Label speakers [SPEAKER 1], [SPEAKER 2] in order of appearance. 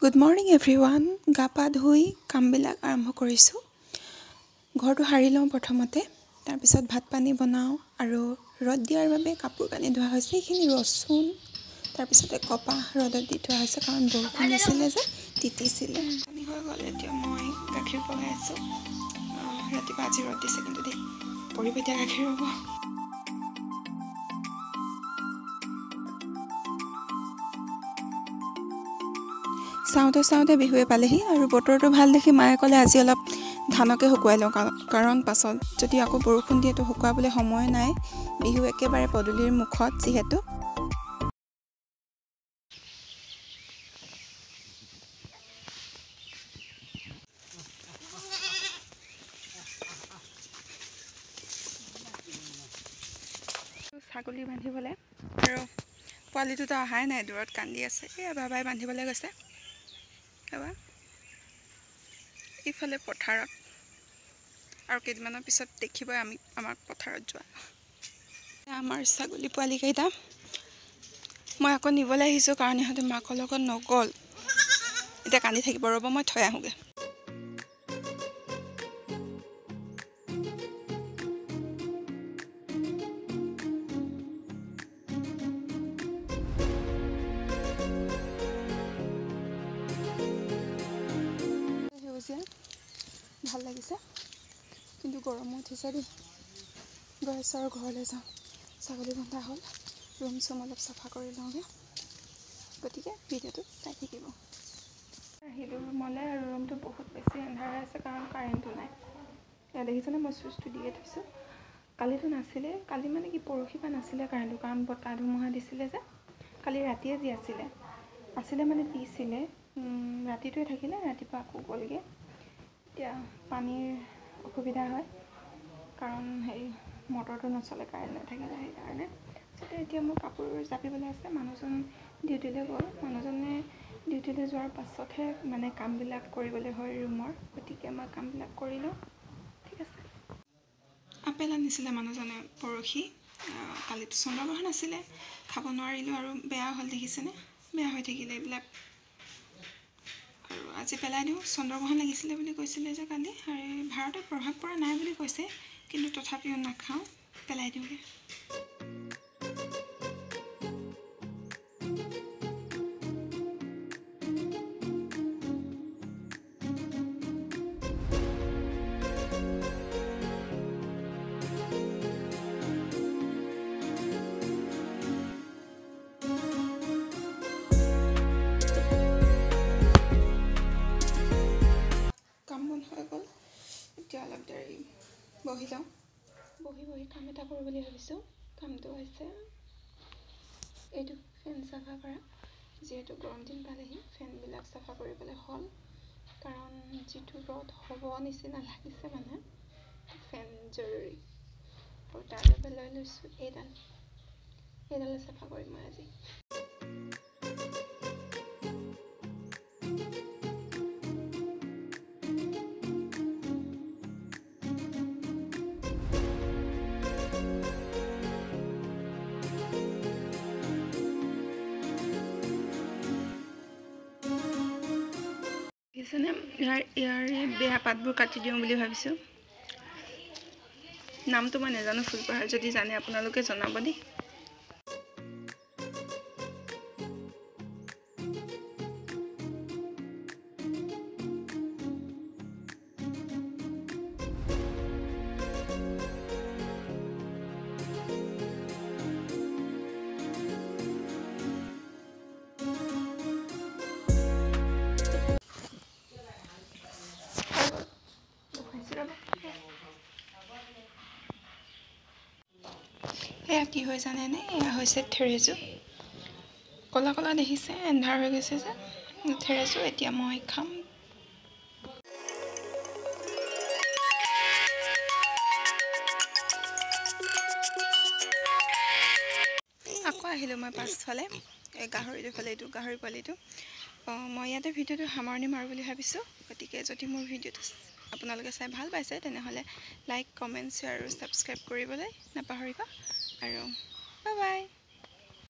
[SPEAKER 1] Good morning everyone. গা পা ধুই কামবিলাক আৰম্ভ কৰিছোঁ। ঘৰটো সাৰি লওঁ প্ৰথমতে, তাৰপিছত ভাত পানী বনাওঁ আৰু ৰ'দ দিয়াৰ বাবে কাপোৰ কানি ধোৱা হৈছে। এইখিনি ৰচুন তাৰপিছতে কপাহ ৰ'দত দি থোৱা হৈছে কাৰণ বৰষুণ দিছিলে যে তিতিছিলে। পানী হৈ গ'ল। এতিয়া মই গাখীৰ পগাই আছোঁ। ৰাতিপুৱা আজি ৰ'দ দিছে কিন্তু দেই পৰিব এতিয়া গাখীৰ হ'ব। চাওঁতে বিহুৱে পালেহি আৰু বতৰটো ভাল দেখি মায়ে ক'লে আজি অলপ ধানকে শুকুৱাই লওঁ কাৰণ পাছত যদি আকৌ বৰষুণ দিয়েতো শুকুৱাবলৈ সময় নাই। বিহু একেবাৰে পদূলিৰ মুখত যিহেতু। ছাগলী বান্ধিবলৈ আৰু পোৱালিটোতো অহাই নাই, দূৰত কান্দি আছে। এয়া বাবাই বান্ধিবলৈ গৈছে। বাবা ইফালে পথাৰত আৰু কেইদিনমানৰ পিছত দেখিবই আমাক পথাৰত যোৱা। আমাৰ ছাগলী পোৱালিকেইটা মই আকৌ নিবলৈ আহিছোঁ কাৰণ ইহঁতে মাকৰ লগত নগ'ল। এতিয়া কান্দি থাকিব, ৰ'ব মই থৈ আহোঁগৈ। সেউজীয়া ভাল লাগিছে কিন্তু গৰমো উঠিছে দেই। গড়েশ্বৰ ঘৰলৈ যাওঁ। ছাগলী বন্ধা হ'ল, ৰুম চুম অলপ চাফা কৰি লওঁগৈ। গতিকে ভিডিঅ'টো চাই থাকিব। আহিলোঁ ৰুমলৈ আৰু ৰুমটো বহুত বেছি আন্ধাৰ হৈ আছে কাৰণ কাৰেণ্টটো নাই। এয়া দেখিছেনে মই চুইচটো দিয়ে থৈছোঁ। কালিতো নাছিলে, কালি মানে কি পৰহি পৰা নাছিলে কাৰেণ্টটো কাৰণ বতাহ ধুমুহা দিছিলে যে। কালি ৰাতিয়ে যি আছিলে মানে দিছিলে, ৰাতিটোৱে থাকিলে, ৰাতিপুৱা আকৌ গ'লগৈ। এতিয়া পানীৰ অসুবিধা হয় কাৰণ মটৰটো নচলে কাৰেণ্ট নাথাকিলে, সেইকাৰণে এতিয়া মোৰ কাপোৰ জাপিবলৈ আছে। মানুহজন ডিউটিলৈ গ'ল। মানুহজনে ডিউটিলৈ যোৱাৰ পাছতহে মানে কামবিলাক কৰিবলৈ হয় ৰুমৰ। গতিকে মই কামবিলাক কৰি লওঁ। ঠিক আছে। আপেল আনিছিলে মানুহজনে পৰহি। কালিতো চন্দ্ৰগ্ৰহণ আছিলে, খাব নোৱাৰিলোঁ আৰু বেয়া হ'ল। দেখিছেনে বেয়া হৈ থাকিলে এইবিলাক আৰু আজি পেলাই দিওঁ। চন্দ্ৰগ্ৰহণ লাগিছিলে বুলি কৈছিলে যে কালি, আৰু ভাৰতত প্ৰভাৱ পৰা নাই বুলি কৈছে কিন্তু তথাপিও নাখাওঁ, পেলাই দিওঁগৈ। কাম বন হৈ গ'ল। এতিয়া অলপ দেৰি বহি লওঁ। বহি কাম এটা কৰোঁ বুলি ভাবিছোঁ। কামটো হৈছে এইটো ফেন চাফা কৰা। যিহেতু গৰম দিন পালেহি, ফেনবিলাক চাফা কৰিবলৈ হ'ল কাৰণ যিটো ৰ'দ হ'ব নিচিনা লাগিছে মানে ফেন জৰুৰী। আৰু তাৰ বাবে লৈ লৈছোঁ এইডালে চাফা কৰিম মই আজি। দেখিছেনে ইয়াৰে বেয়া পাতবোৰ কাটি দিওঁ বুলি ভাবিছোঁ। নামটো মই নাজানো ফুলপাহৰ, যদি জানে আপোনালোকে জনাব দেই। এয়া কি হয় জানেনে? এয়া হৈছে থেৰেজু। ক'লা ক'লা দেখিছে, এন্ধাৰ হৈ গৈছে যে থেৰেজু। এতিয়া মই খাম। আকৌ আহিলোঁ মই পাছফালে, এই গাহৰিটোৰ ফালে। এইটো গাহৰি পোৱালিটো। মই ইয়াতে ভিডিঅ'টো সামৰণি মাৰোঁ বুলি ভাবিছোঁ। গতিকে যদি মোৰ ভিডিঅ'টো আপোনালোকে চাই ভাল পাইছে তেনেহ'লে লাইক, কমেণ্ট, শ্বেয়াৰ আৰু ছাবস্ক্ৰাইব কৰিবলৈ নাপাহৰিব। আৰু বাই বাই।